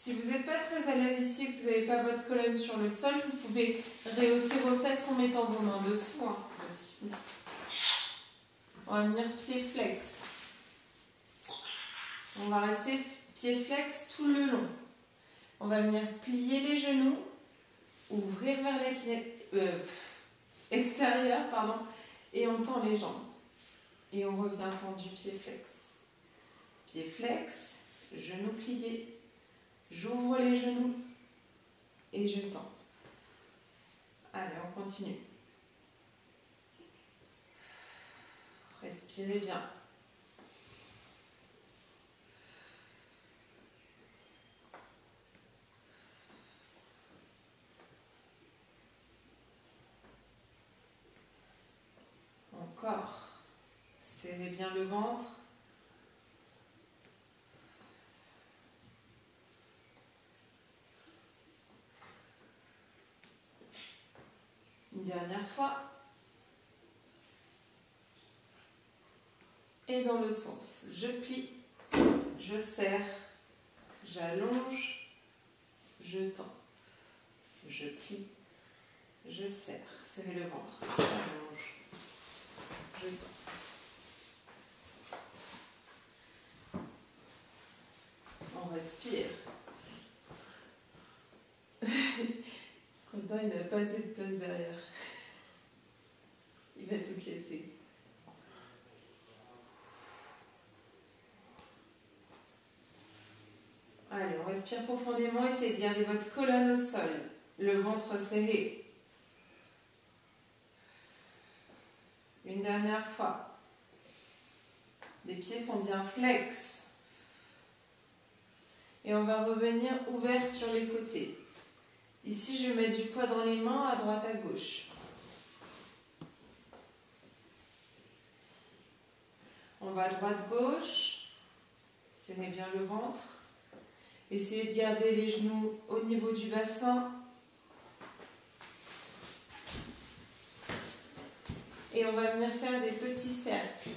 Si vous n'êtes pas très à l'aise ici et que vous n'avez pas votre colonne sur le sol, vous pouvez rehausser vos fesses en mettant vos mains dessous, hein, c'est possible. On va venir pied flex. On va rester pied flex tout le long. On va venir plier les genoux, ouvrir vers l'extérieur, et on tend les jambes. Et on revient tendu, pied flex. Pied flex, genoux pliés. J'ouvre les genoux et je tends. Allez, on continue. Respirez bien. Encore. Serrez bien le ventre. Une dernière fois. Et dans l'autre sens. Je plie, je serre, j'allonge, je tends. Je plie, je serre. Serrez le ventre. J'allonge, je tends. On respire. Quentin, il n'a pas assez de place derrière. Il va tout casser. Allez, on respire profondément. Essayez de garder votre colonne au sol. Le ventre serré. Une dernière fois. Les pieds sont bien flex. Et on va revenir ouvert sur les côtés. Ici, je vais mettre du poids dans les mains, à droite, à gauche. On va droite-gauche. Serrez bien le ventre. Essayez de garder les genoux au niveau du bassin. Et on va venir faire des petits cercles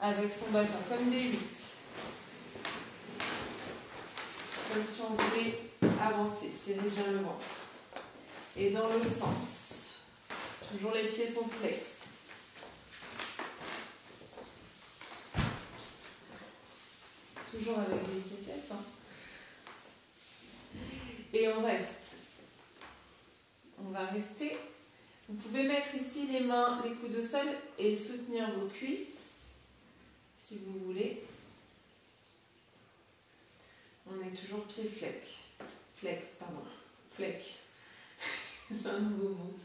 avec son bassin, comme des 8. Comme si on voulait avancer. Serrez bien le ventre. Et dans l'autre sens. Toujours les pieds sont flex. Toujours avec délicatesse. Et on reste. On va rester. Vous pouvez mettre ici les mains, les coudes au sol et soutenir vos cuisses, si vous voulez. On est toujours pied flex. C'est un nouveau mot.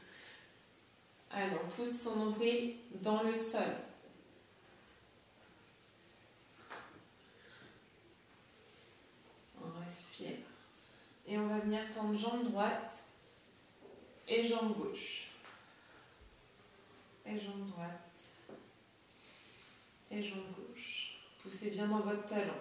Allez, on pousse son nombril dans le sol. On respire. Et on va venir tendre jambe droite et jambe gauche. Et jambe droite. Et jambe gauche. Poussez bien dans votre talon.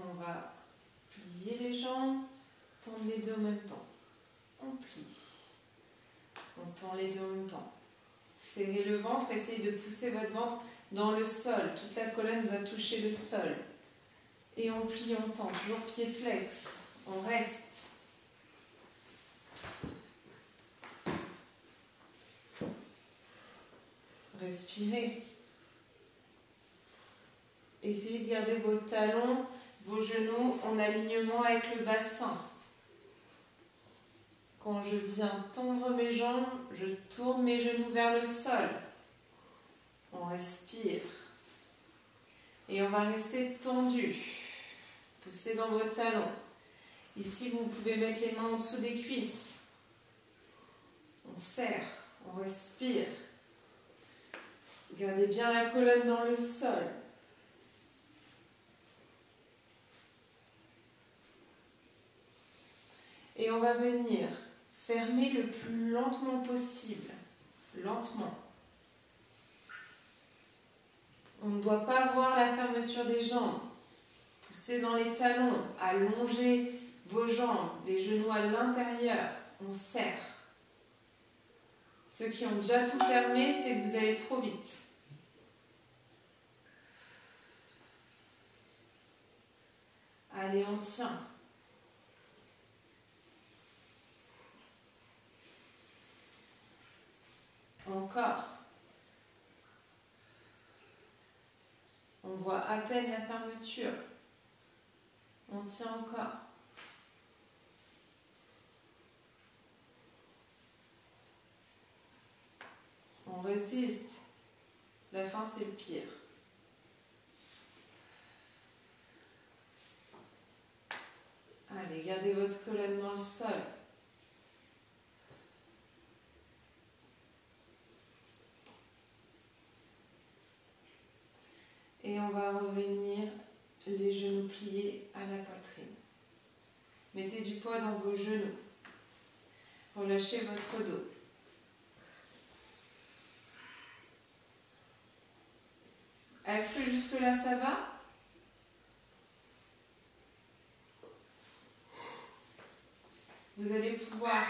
On va plier les jambes, tendre les deux en même temps. On plie. On tend les deux en même temps. Serrez le ventre, essayez de pousser votre ventre dans le sol. Toute la colonne va toucher le sol. Et on plie, on tend. Toujours pied flex. On reste. Respirez. Essayez de garder vos talons, vos genoux en alignement avec le bassin. Quand je viens tendre mes jambes, je tourne mes genoux vers le sol. On respire. Et on va rester tendu. Poussez dans vos talons. Ici, vous pouvez mettre les mains en dessous des cuisses. On serre, on respire. Gardez bien la colonne dans le sol. Et on va venir fermer le plus lentement possible. Lentement. On ne doit pas voir la fermeture des jambes. Poussez dans les talons, allongez vos jambes, les genoux à l'intérieur, on serre. Ceux qui ont déjà tout fermé, c'est que vous allez trop vite. Allez, on tient. Encore. On voit à peine la fermeture. On tient encore. On résiste. La fin, c'est le pire. Allez, gardez votre colonne dans le sol. Et on va revenir les genoux pliés à la poitrine. Mettez du poids dans vos genoux. Relâchez votre dos. Est-ce que jusque-là ça va? Vous allez pouvoir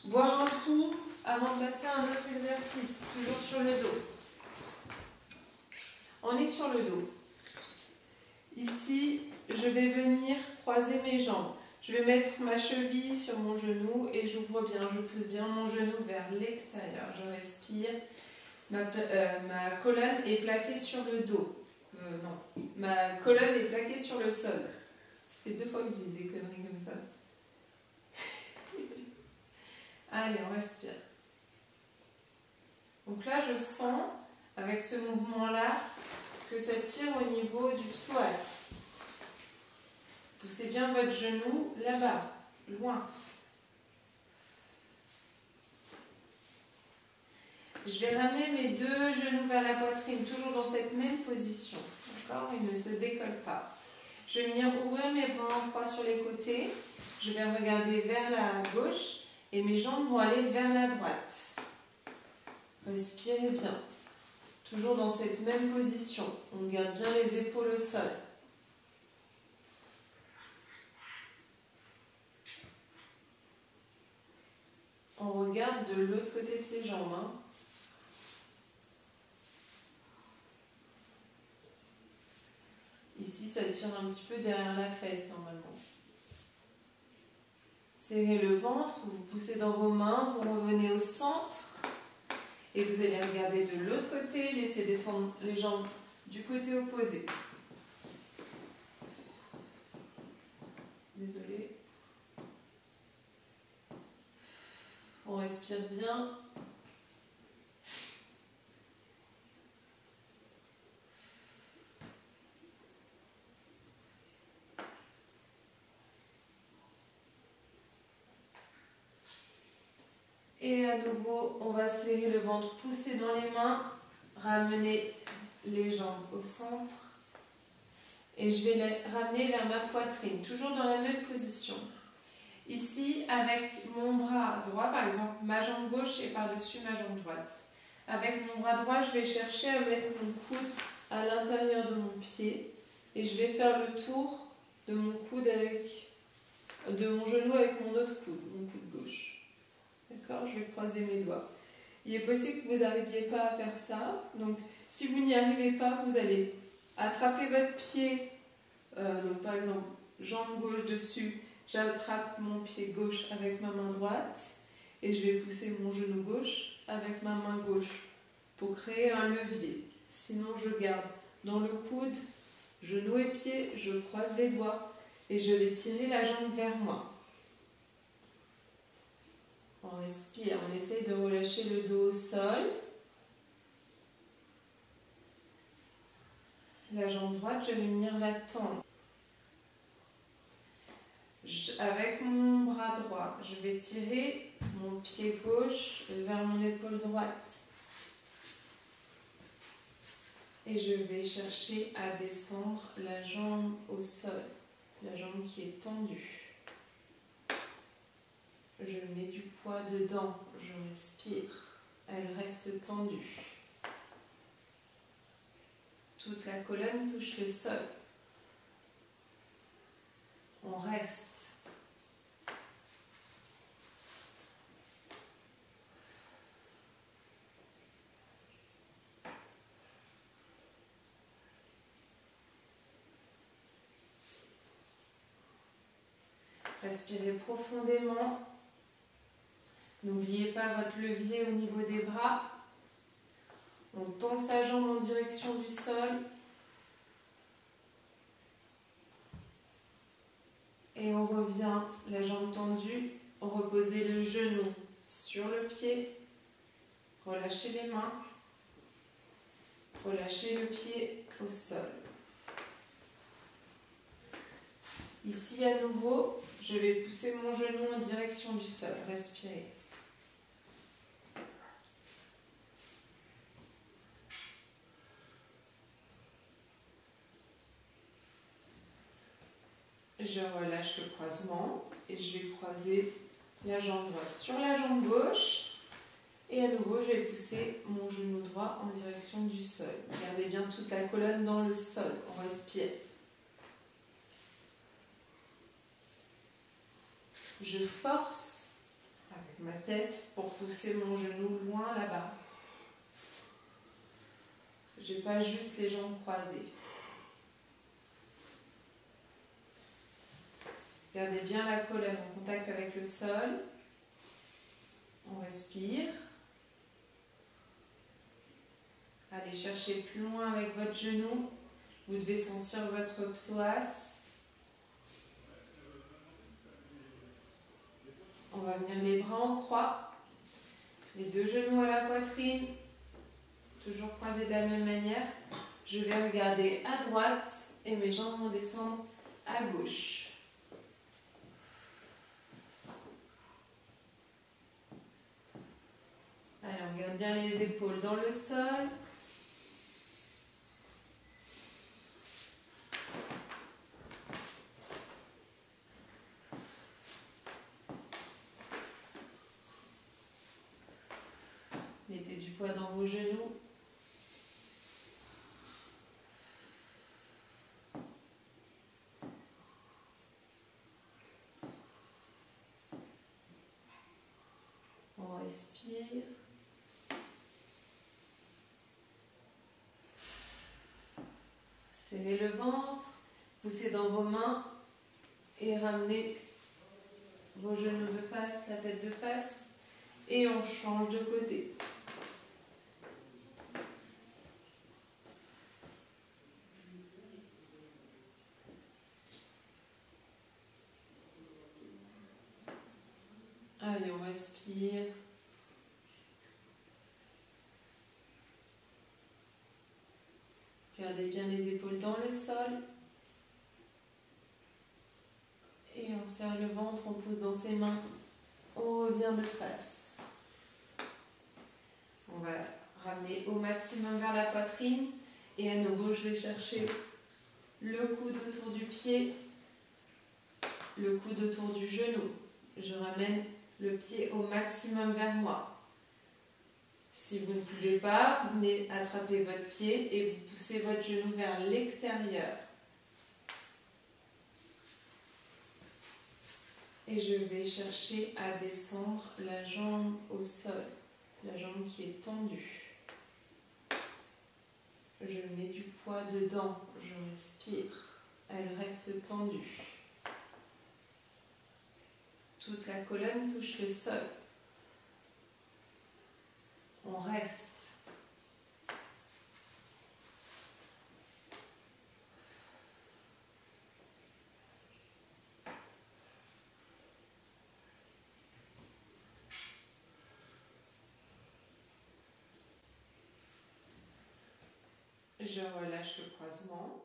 boire un coup avant de passer à un autre exercice, toujours sur le dos. On est sur le dos. Ici, je vais venir croiser mes jambes. Je vais mettre ma cheville sur mon genou et j'ouvre bien, je pousse bien mon genou vers l'extérieur. Je respire. Ma colonne est plaquée sur le dos. Non, ma colonne est plaquée sur le sol. Ça fait 2 fois que je dis des conneries comme ça. Allez, on respire. Donc là, je sens, avec ce mouvement-là, que ça tire au niveau du psoas. Poussez bien votre genou là-bas, loin. Je vais ramener mes 2 genoux vers la poitrine, toujours dans cette même position. D'accord? Ils ne se décollent pas. Je vais venir ouvrir mes bras en croix sur les côtés. Je vais regarder vers la gauche et mes jambes vont aller vers la droite. Respirez bien. Toujours dans cette même position. On garde bien les épaules au sol. On regarde de l'autre côté de ses jambes. Ici, ça tire un petit peu derrière la fesse normalement. Serrez le ventre, vous poussez dans vos mains, vous revenez au centre et vous allez regarder de l'autre côté, laissez descendre les jambes du côté opposé. Désolée. On respire bien. Et à nouveau, on va serrer le ventre, pousser dans les mains, ramener les jambes au centre. Et je vais les ramener vers ma poitrine, toujours dans la même position. Ici, avec mon bras droit, par exemple, ma jambe gauche est par-dessus ma jambe droite. Avec mon bras droit, je vais chercher à mettre mon coude à l'intérieur de mon pied. Et je vais faire le tour de mon coude de mon genou avec mon autre coude, mon coude gauche. D'accord? Je vais croiser mes doigts. Il est possible que vous n'arriviez pas à faire ça. Donc, si vous n'y arrivez pas, vous allez attraper votre pied. Donc, par exemple, jambe gauche dessus. J'attrape mon pied gauche avec ma main droite. Et je vais pousser mon genou gauche avec ma main gauche pour créer un levier. Sinon, je garde dans le coude, genou et pied, je croise les doigts et je vais tirer la jambe vers moi. On respire, on essaye de relâcher le dos au sol. La jambe droite, je vais venir la tendre. Avec mon bras droit, je vais tirer mon pied gauche vers mon épaule droite. Et je vais chercher à descendre la jambe au sol, la jambe qui est tendue. Je mets du poids dedans, je respire, elle reste tendue. Toute la colonne touche le sol. On reste. Respirez profondément. N'oubliez pas votre levier au niveau des bras. On tend sa jambe en direction du sol. Et on revient, la jambe tendue. Reposez le genou sur le pied. Relâchez les mains. Relâchez le pied au sol. Ici, à nouveau, je vais pousser mon genou en direction du sol. Respirez. Je relâche le croisement et je vais croiser la jambe droite sur la jambe gauche. Et à nouveau, je vais pousser mon genou droit en direction du sol. Gardez bien toute la colonne dans le sol. On respire. Je force avec ma tête pour pousser mon genou loin là-bas. Je n'ai pas juste les jambes croisées. Gardez bien la colonne en contact avec le sol. On respire. Allez chercher plus loin avec votre genou. Vous devez sentir votre psoas. On va venir les bras en croix. Les deux genoux à la poitrine. Toujours croisés de la même manière. Je vais regarder à droite et mes jambes vont descendre à gauche. Allez, on garde bien les épaules dans le sol. Mettez du poids dans vos genoux. On respire. Serrez le ventre, poussez dans vos mains et ramenez vos genoux de face, la tête de face. Et on change de côté. Allez, on respire. Gardez bien les épaules dans le sol. Et on serre le ventre, on pousse dans ses mains. On revient de face. On va ramener au maximum vers la poitrine. Et à nouveau, je vais chercher le coude autour du pied, le coude autour du genou. Je ramène le pied au maximum vers moi. Si vous ne pouvez pas, vous venez attraper votre pied et vous poussez votre genou vers l'extérieur. Et je vais chercher à descendre la jambe au sol, la jambe qui est tendue. Je mets du poids dedans, je respire, elle reste tendue. Toute la colonne touche le sol. On reste. Je relâche le croisement.